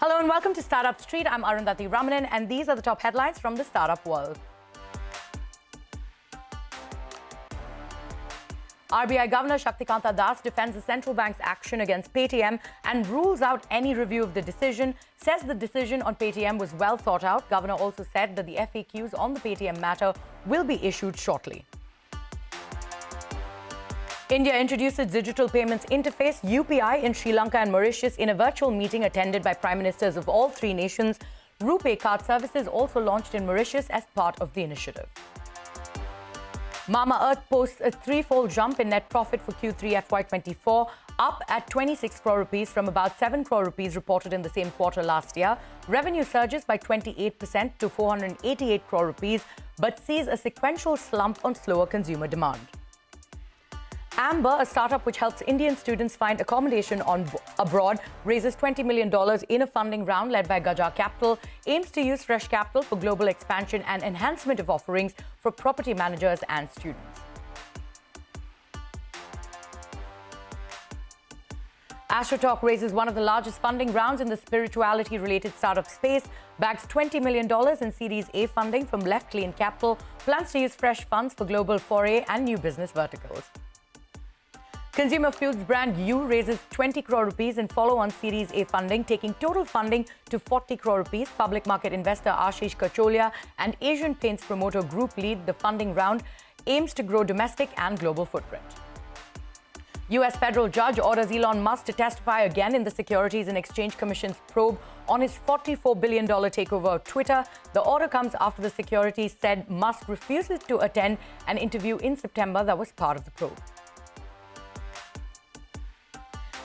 Hello and welcome to Starup Street. I'm Arundhati Ramanan and these are the top headlines from the startup world. RBI Governor Shaktikanta Das defends the central bank's action against Paytm and rules out any review of the decision, says the decision on Paytm was well thought out. Governor also said that the FAQs on the Paytm matter will be issued shortly. India introduced its digital payments interface, UPI, in Sri Lanka and Mauritius in a virtual meeting attended by prime ministers of all three nations. RuPay card services also launched in Mauritius as part of the initiative. Mamaearth posts a threefold jump in net profit for Q3 FY24, up at 26 crore rupees from about 7 crore rupees reported in the same quarter last year. Revenue surges by 28% to 488 crore rupees, but sees a sequential slump on slower consumer demand. Amber, a startup which helps Indian students find accommodation abroad, raises $20 million in a funding round led by Gaja Capital, aims to use fresh capital for global expansion and enhancement of offerings for property managers and students. AstroTalk raises one of the largest funding rounds in the spirituality-related startup space, bags $20 million in Series A funding from Left Clean Capital, plans to use fresh funds for global foray and new business verticals. Consumer foods brand You raises 20 crore rupees in follow-on Series A funding, taking total funding to 40 crore rupees. Public market investor Ashish Kacholia and Asian Paints promoter Group lead the funding round, aims to grow domestic and global footprint. US federal judge orders Elon Musk to testify again in the Securities and Exchange Commission's probe on his $44 billion takeover of Twitter. The order comes after the securities said Musk refuses to attend an interview in September that was part of the probe.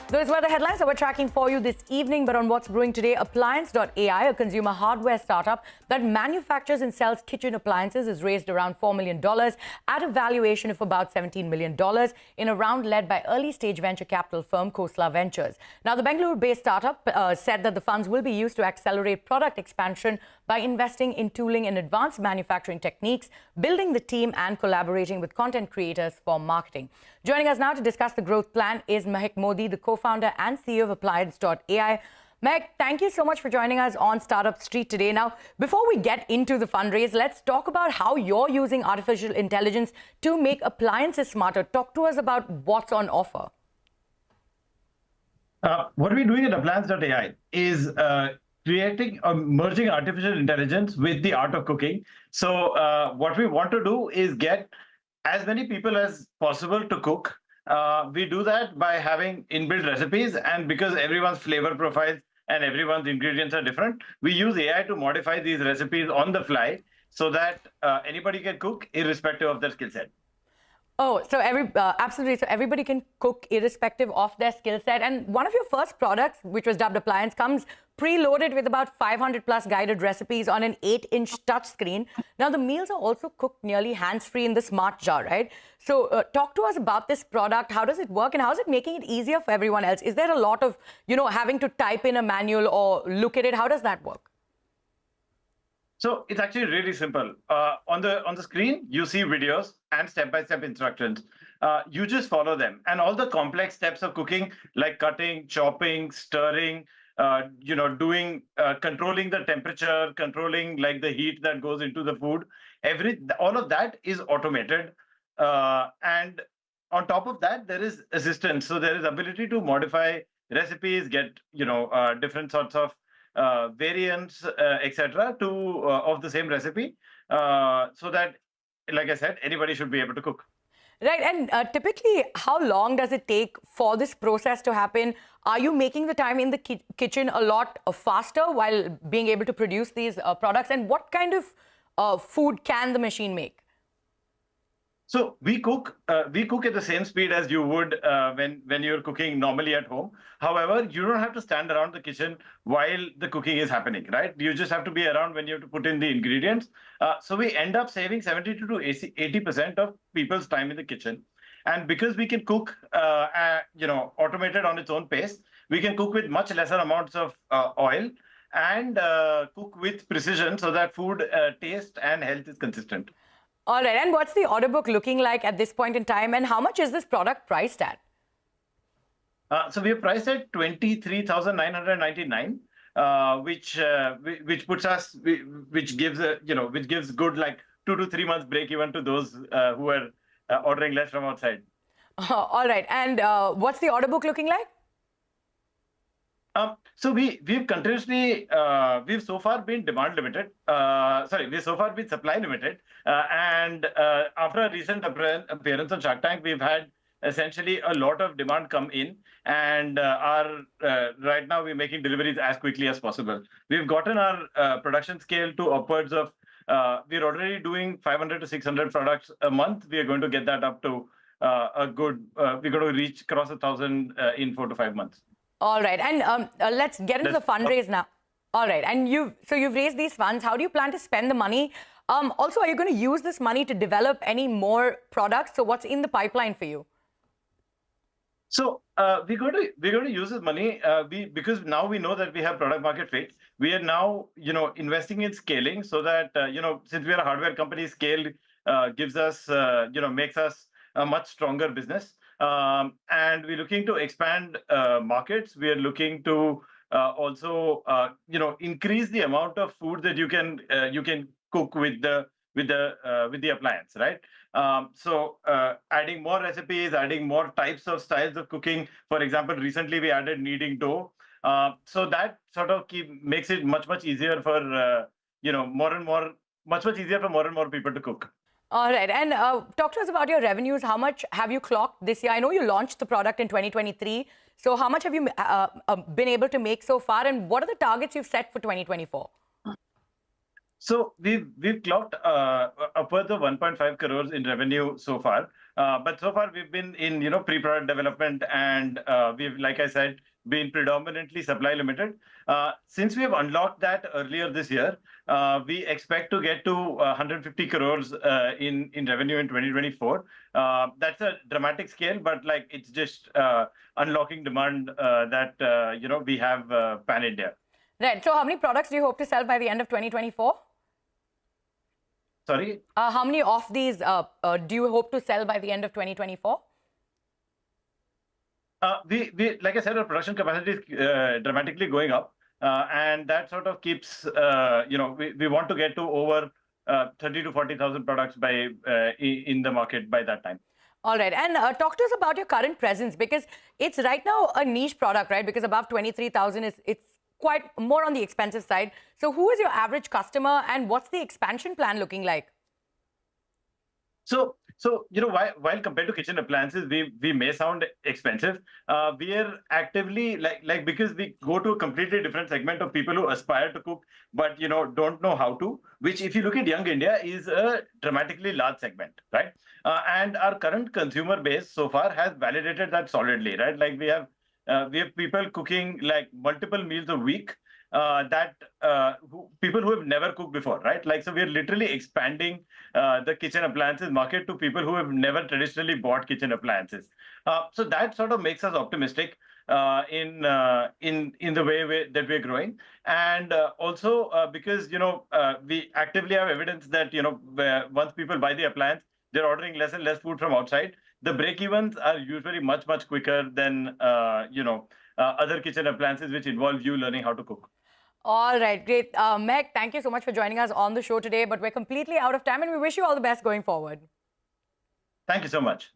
Those were the headlines that we're tracking for you this evening. But on what's brewing today, Upliance.AI, a consumer hardware startup that manufactures and sells kitchen appliances, has raised around $4 million at a valuation of about $17 million in a round led by early-stage venture capital firm Khosla Ventures. Now, the Bengaluru-based startup said that the funds will be used to accelerate product expansion by investing in tooling and advanced manufacturing techniques, building the team and collaborating with content creators for marketing. Joining us now to discuss the growth plan is Mahek Modi, the co-founder and CEO of Upliance.AI. Mahek, thank you so much for joining us on Startup Street today. Now, before we get into the fundraise, let's talk about how you're using artificial intelligence to make appliances smarter. Talk to us about what's on offer. What we're doing at Upliance.AI is creating or merging artificial intelligence with the art of cooking. So what we want to do is get as many people as possible to cook. We do that by having inbuilt recipes, and because everyone's flavor profiles and everyone's ingredients are different, we use AI to modify these recipes on the fly so that anybody can cook irrespective of their skill set. Oh, so absolutely. So everybody can cook irrespective of their skill set. And one of your first products, which was dubbed Appliance, comes preloaded with about 500 plus guided recipes on an 8-inch touchscreen. Now, the meals are also cooked nearly hands-free in the smart jar, right? So talk to us about this product. How does it work and how is it making it easier for everyone else? Is there a lot of, having to type in a manual or look at it? How does that work? So it's actually really simple. On the screen, you see videos and step-by-step instructions. You just follow them. And all the complex steps of cooking, like cutting, chopping, stirring, controlling the temperature, controlling like the heat that goes into the food, all of that is automated. And on top of that, there is assistance. So there is ability to modify recipes, get different sorts of variants, etc., of the same recipe, so that, like I said, anybody should be able to cook. Right. And typically, how long does it take for this process to happen? Are you making the time in the kitchen a lot faster while being able to produce these products? And what kind of food can the machine make? So we cook at the same speed as you would when you're cooking normally at home. However, you don't have to stand around the kitchen while the cooking is happening, right? You just have to be around when you have to put in the ingredients. So we end up saving 70 to 80% of people's time in the kitchen. And because we can cook, automated on its own pace, we can cook with much lesser amounts of oil and cook with precision so that food taste and health is consistent. All right. And what's the order book looking like at this point in time? And how much is this product priced at? So we are priced at 23,999. which puts us, which gives which gives good like 2 to 3 months break even to those who are ordering less from outside. All right. And what's the order book looking like? So we've continuously we've so far been demand limited. We've so far been supply limited. And after a recent appearance on Shark Tank, we've had essentially a lot of demand come in, and right now we're making deliveries as quickly as possible. We've gotten our production scale to upwards of we're already doing 500 to 600 products a month. We are going to get that up to we're going to cross 1,000 in 4 to 5 months. All right, and let's get into the fundraise now. All right, and you've raised these funds. How do you plan to spend the money? Also, are you going to use this money to develop any more products? So what's in the pipeline for you? So we're going to use this money because now we know that we have product market fit. We are now investing in scaling so that since we are a hardware company, scale gives us makes us a much stronger business. And we're looking to expand markets. We are looking to also increase the amount of food that you can cook with the appliance, right? So adding more recipes, adding more types of styles of cooking. For example, recently we added kneading dough. So that sort of makes it much easier for much easier for more and more people to cook. All right, and talk to us about your revenues. How much have you clocked this year? I know you launched the product in 2023. So how much have you been able to make so far, and what are the targets you've set for 2024? So we've clocked upwards of 1.5 crores in revenue so far. But so far we've been in pre-product development, and we've, like I said, been predominantly supply limited. Since we have unlocked that earlier this year, we expect to get to 150 crores in revenue in 2024. That's a dramatic scale, but like it's just unlocking demand that we have pan India. Right. So how many products do you hope to sell by the end of 2024? Sorry? How many of these do you hope to sell by the end of 2024? We like I said, our production capacity is dramatically going up, and that sort of keeps we want to get to over 30 to 40,000 products by in the market by that time. All right, and talk to us about your current presence, because it's right now a niche product, right? Because above 23,000 it's quite more on the expensive side. So who is your average customer, and what's the expansion plan looking like? So while compared to kitchen appliances, we may sound expensive. We are actively like because we go to a completely different segment of people who aspire to cook, but don't know how to. Which, if you look at young India, is a dramatically large segment, right? And our current consumer base so far has validated that solidly, right? Like we have people cooking like multiple meals a week. People who have never cooked before, right? Like, so we're literally expanding the kitchen appliances market to people who have never traditionally bought kitchen appliances. So that sort of makes us optimistic in the way that we're growing, and also because we actively have evidence that once people buy the appliance, they're ordering less and less food from outside. The break-evens are usually much quicker than other kitchen appliances which involve you learning how to cook. All right, great. Meg, thank you so much for joining us on the show today, but we're completely out of time, and we wish you all the best going forward. Thank you so much.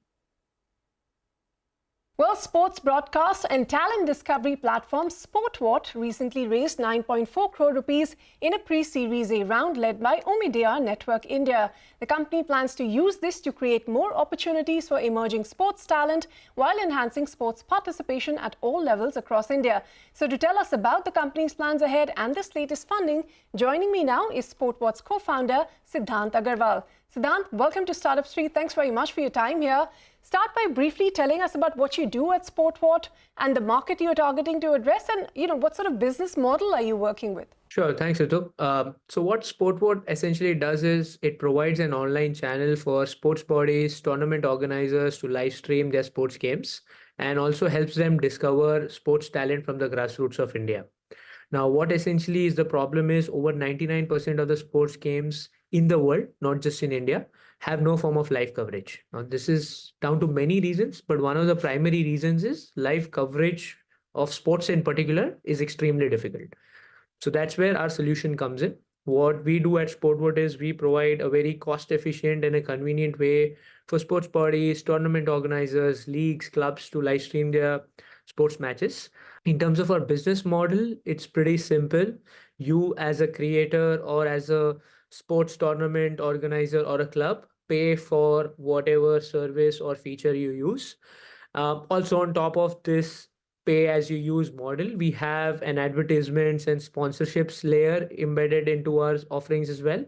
Well, sports broadcast and talent discovery platform Sportwart recently raised 9.4 crore rupees in a pre-Series A round led by Omidyar Network India. The company plans to use this to create more opportunities for emerging sports talent while enhancing sports participation at all levels across India. So to tell us about the company's plans ahead and this latest funding, joining me now is Sportwat's co-founder, Siddhant Agarwal. Siddhant, welcome to Starup Street. Thanks very much for your time here. Start by briefly telling us about what you do at Sportwart and the market you're targeting to address, and what sort of business model are you working with? Sure, thanks, Ritu. So what Sportwart essentially does is it provides an online channel for sports bodies, tournament organizers to live stream their sports games, and also helps them discover sports talent from the grassroots of India. Now, what essentially is the problem is over 99% of the sports games in the world, not just in India, have no form of live coverage. Now, this is down to many reasons, but one of the primary reasons is live coverage of sports in particular is extremely difficult. So that's where our solution comes in. What we do at SportVot is we provide a very cost-efficient and a convenient way for sports bodies, tournament organizers, leagues, clubs to live stream their sports matches. In terms of our business model, it's pretty simple. You as a creator or as a sports tournament organizer or a club pay for whatever service or feature you use. Also on top of this pay as you use model, we have an advertisements and sponsorships layer embedded into our offerings as well.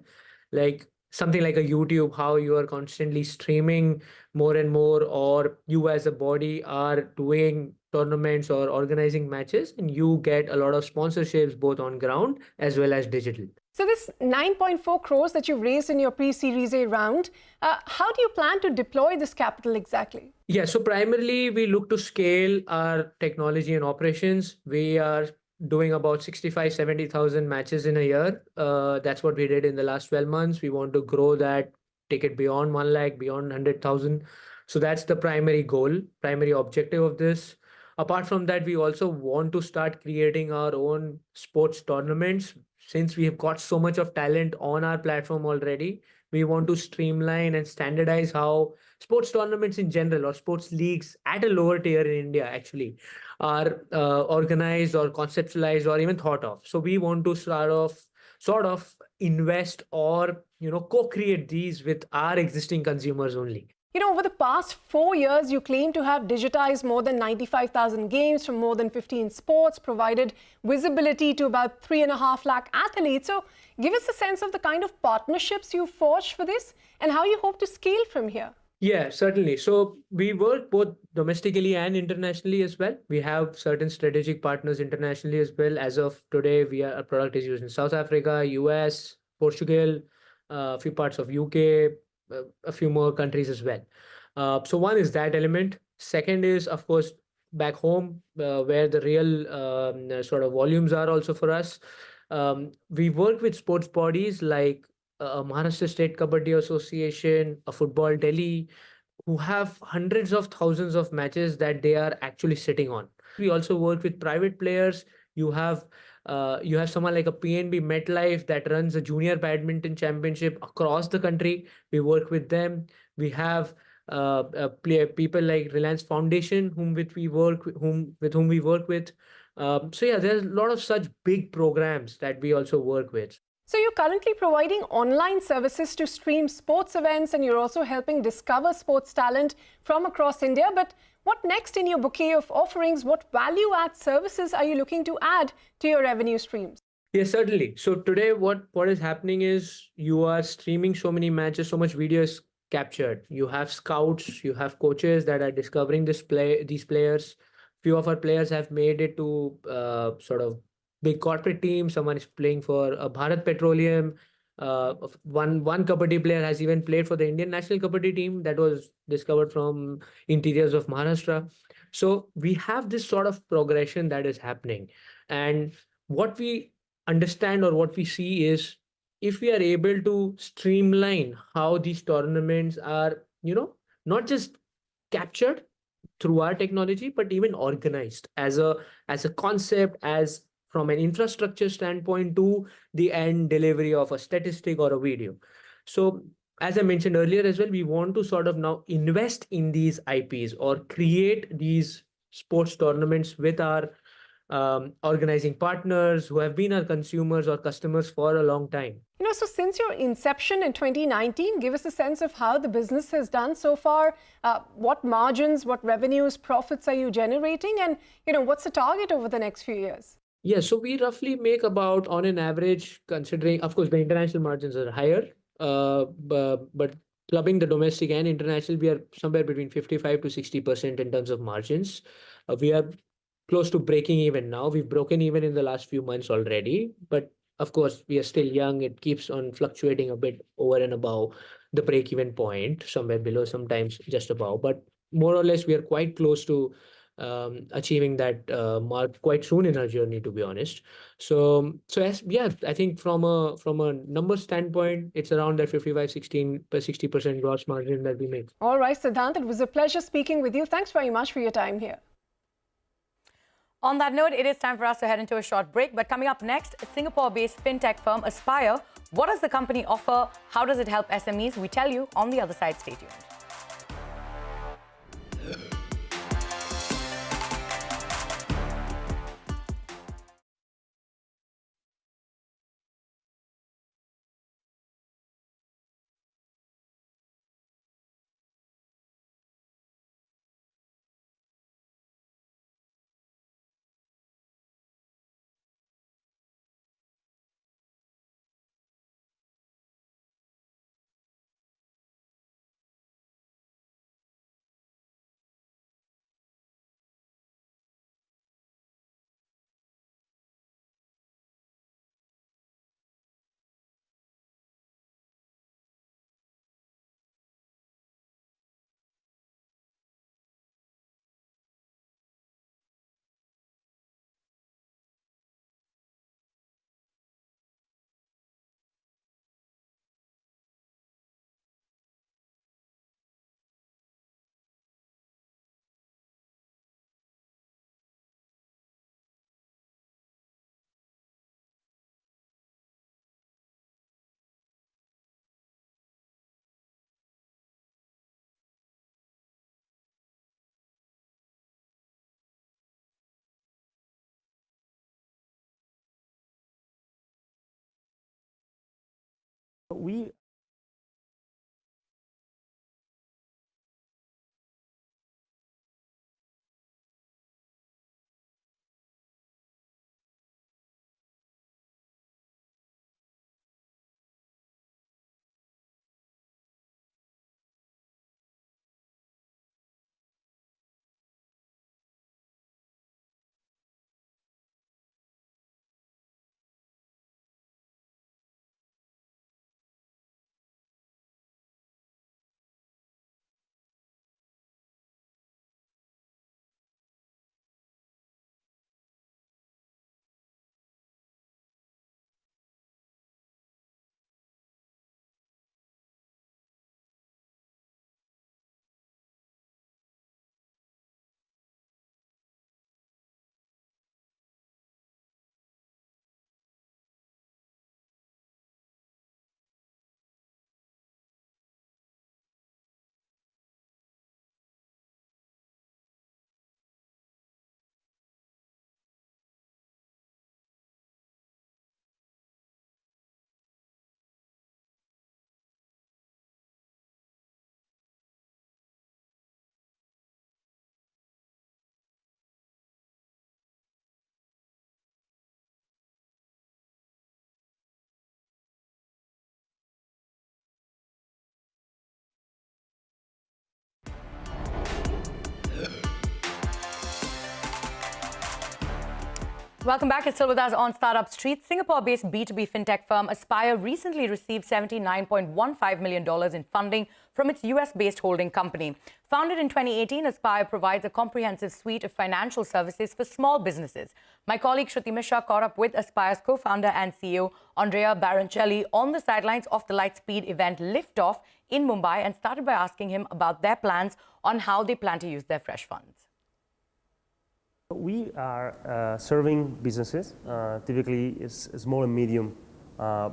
Like something like a YouTube, how you are constantly streaming more and more, or you as a body are doing tournaments or organizing matches, and you get a lot of sponsorships both on ground as well as digital. So this 9.4 crores that you've raised in your pre-Series A round, how do you plan to deploy this capital exactly? Yeah, so primarily we look to scale our technology and operations. We are doing about 65-70,000 matches in a year. That's what we did in the last 12 months. We want to grow that, take it beyond 1 lakh, beyond 100,000. So that's the primary goal, primary objective of this. Apart from that, we also want to start creating our own sports tournaments. Since we have got so much of talent on our platform already, we want to streamline and standardize how sports tournaments in general or sports leagues at a lower tier in India actually are organized or conceptualized or even thought of. So we want to sort of invest or co-create these with our existing consumers only. Over the past 4 years, you claim to have digitized more than 95,000 games from more than 15 sports, provided visibility to about 3.5 lakh athletes. So give us a sense of the kind of partnerships you forged for this and how you hope to scale from here. Yeah, certainly. So we work both domestically and internationally as well. We have certain strategic partners internationally as well. As of today, our product is used in South Africa, US, Portugal, a few parts of UK, a few more countries as well. So one is that element. Second is, of course, back home, where the real sort of volumes are also for us. We work with sports bodies like Maharashtra State Kabaddi Association, a Football Delhi, who have hundreds of thousands of matches that they are actually sitting on. We also work with private players. You have someone like a PNB MetLife that runs a junior badminton championship across the country. We work with them. We have people like Reliance Foundation, with whom we work with. So yeah, there's a lot of such big programs that we also work with. So you're currently providing online services to stream sports events, and you're also helping discover sports talent from across India. But what next in your bouquet of offerings? What value-add services are you looking to add to your revenue streams? Yes, certainly. So today, what is happening is you are streaming so many matches, so much video is captured. You have scouts, you have coaches that are discovering these players. Few of our players have made it to sort of big corporate teams. Someone is playing for Bharat Petroleum. One Kabaddi player has even played for the Indian national Kabaddi team that was discovered from interiors of Maharashtra. So we have this sort of progression that is happening. And what we understand or what we see is if we are able to streamline how these tournaments are, not just captured through our technology, but even organized as a concept, as from an infrastructure standpoint to the end delivery of a statistic or a video. So as I mentioned earlier as well, we want to sort of now invest in these IPs or create these sports tournaments with our organizing partners who have been our consumers or customers for a long time. So since your inception in 2019, give us a sense of how the business has done so far. What margins, what revenues, profits are you generating? And, what's the target over the next few years? Yeah, so we roughly make about, on an average, considering, of course, the international margins are higher, but clubbing the domestic and international, we are somewhere between 55 to 60% in terms of margins. We are close to breaking even now. We've broken even in the last few months already, but of course, we are still young. It keeps on fluctuating a bit over and above the break-even point, somewhere below, sometimes just above. But more or less, we are quite close to achieving that mark quite soon in our journey, to be honest. So yes, yeah, I think from a number standpoint, it's around that 55-60% gross margin that we make. All right, Siddhant, it was a pleasure speaking with you. Thanks very much for your time here. On that note, it is time for us to head into a short break. But coming up next, Singapore-based fintech firm Aspire. What does the company offer? How does it help SMEs? We tell you on the other side. Stay tuned. We Welcome back. It's still with us on Starup Street. Singapore-based B2B Fintech firm Aspire recently received $79.15 million in funding from its US-based holding company. Founded in 2018, Aspire provides a comprehensive suite of financial services for small businesses. My colleague Shruti Mishra caught up with Aspire's co-founder and CEO, Andrea Baroncelli, on the sidelines of the Lightspeed event Liftoff in Mumbai and started by asking him about their plans on how they plan to use their fresh funds. We are serving businesses, typically small and medium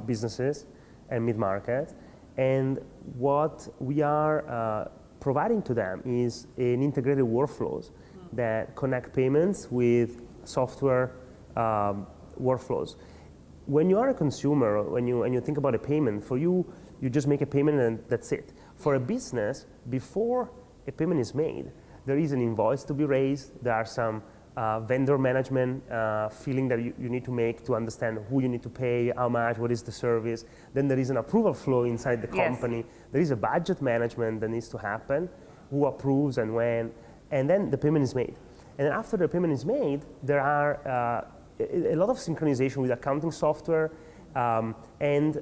businesses and mid-market. And what we are providing to them is an integrated workflows that connect payments with software workflows. When you are a consumer, when you think about a payment, for you just make a payment and that's it. For a business, before a payment is made, there is an invoice to be raised. There are some vendor management feeling that you need to make to understand who you need to pay, how much, what is the service. Then there is an approval flow inside the company. Yes. There is a budget management that needs to happen, who approves and when, and then the payment is made. And after the payment is made, there are a lot of synchronization with accounting software and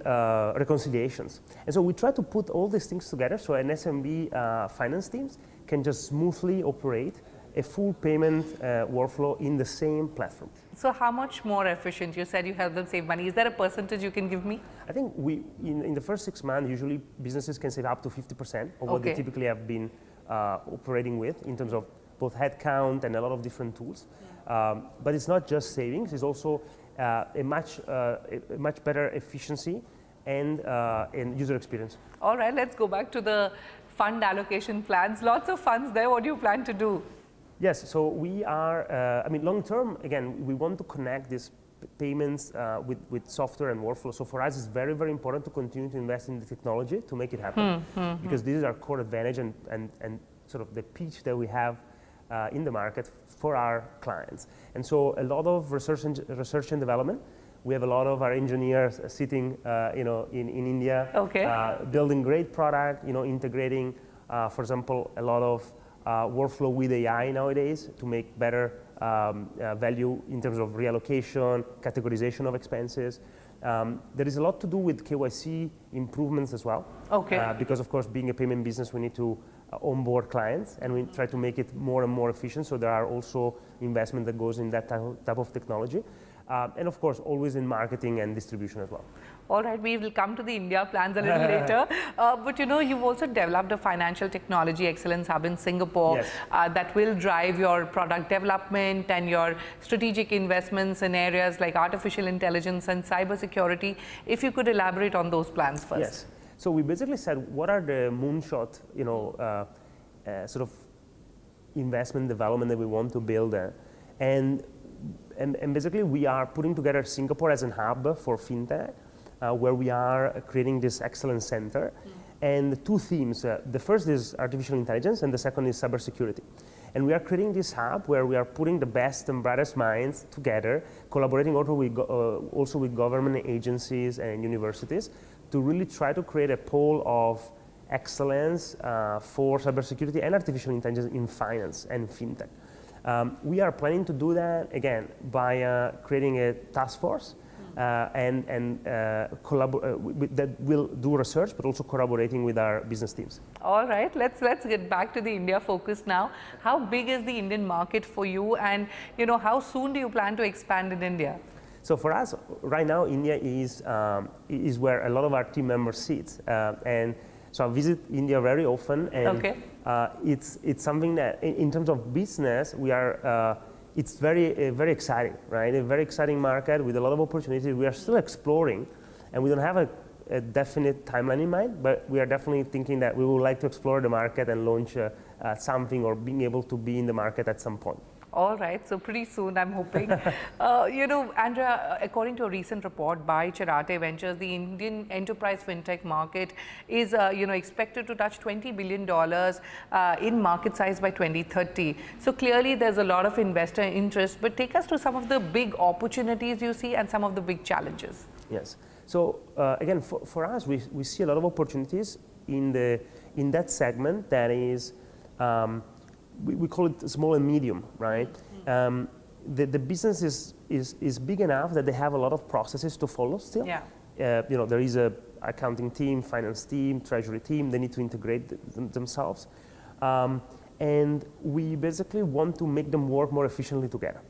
reconciliations. And so we try to put all these things together so an SMB finance teams can just smoothly operate a full payment workflow in the same platform. So how much more efficient? You said you help them save money. Is there a percentage you can give me? I think in the first 6 months, usually businesses can save up to 50% of what they typically have been operating with in terms of both headcount and a lot of different tools. But it's not just savings, it's also a much better efficiency and user experience. All right, let's go back to the fund allocation plans. Lots of funds there. What do you plan to do? Yes, so we are, long term, again, we want to connect these payments with software and workflow. So for us, it's very, very important to continue to invest in the technology to make it happen, because this is our core advantage and sort of the pitch that we have in the market for our clients. And so a lot of research and development. We have a lot of our engineers sitting, in India, building great product, integrating, for example, a lot of workflow with AI nowadays to make better value in terms of reallocation, categorization of expenses. There is a lot to do with KYC improvements as well. Because of course, being a payment business, we need to onboard clients, and we try to make it more and more efficient. So there are also investment that goes in that type of technology. And of course, always in marketing and distribution as well. All right, we will come to the India plans a little later. But you've also developed a financial technology excellence hub in Singapore that will drive your product development and your strategic investments in areas like artificial intelligence and cybersecurity. If you could elaborate on those plans first. Yes. So we basically said, what are the moonshot, sort of investment development that we want to build there? And basically, we are putting together Singapore as a hub for fintech, where we are creating this excellence center. And two themes. The first is artificial intelligence, and the second is cybersecurity. And we are creating this hub where we are putting the best and brightest minds together, collaborating also with government agencies and universities to really try to create a pole of excellence for cybersecurity and artificial intelligence in finance and fintech. We are planning to do that, again, by creating a task force that will do research, but also collaborating with our business teams. All right, let's get back to the India focus now. How big is the Indian market for you, and how soon do you plan to expand in India? So for us, right now, India is where a lot of our team members sit, and so I visit India very often, and it's something that, in terms of business, we are. It's very exciting, right? A very exciting market with a lot of opportunities. We are still exploring, and we don't have a definite timeline in mind, but we are definitely thinking that we would like to explore the market and launch something, or being able to be in the market at some point. All right, so pretty soon, I'm hoping. Andrea, according to a recent report by Charate Ventures, the Indian enterprise fintech market is, expected to touch $20 billion in market size by 2030. So clearly, there's a lot of investor interest. But take us to some of the big opportunities you see and some of the big challenges. Yes. So again, for us, we see a lot of opportunities in that segment that is. We call it small and medium, right? The business is big enough that they have a lot of processes to follow still. There is a accounting team, finance team, treasury team. They need to integrate themselves, and we basically want to make them work more efficiently together.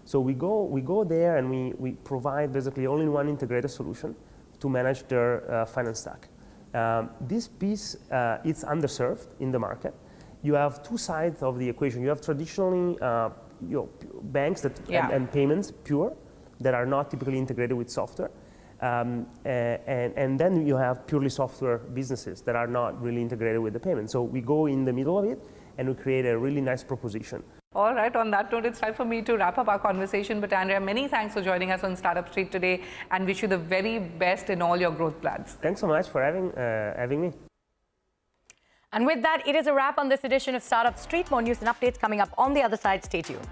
So we go there and we provide basically all-in-one integrated solution to manage their finance stack. This piece it's underserved in the market. You have two sides of the equation. You have traditionally banks and payments pure that are not typically integrated with software. And then you have purely software businesses that are not really integrated with the payment. So we go in the middle of it and we create a really nice proposition. All right, on that note, it's time for me to wrap up our conversation. But Andrea, many thanks for joining us on Starup Street today, and wish you the very best in all your growth plans. Thanks so much for having me. And with that, it is a wrap on this edition of Starup Street. More news and updates coming up on the other side. Stay tuned.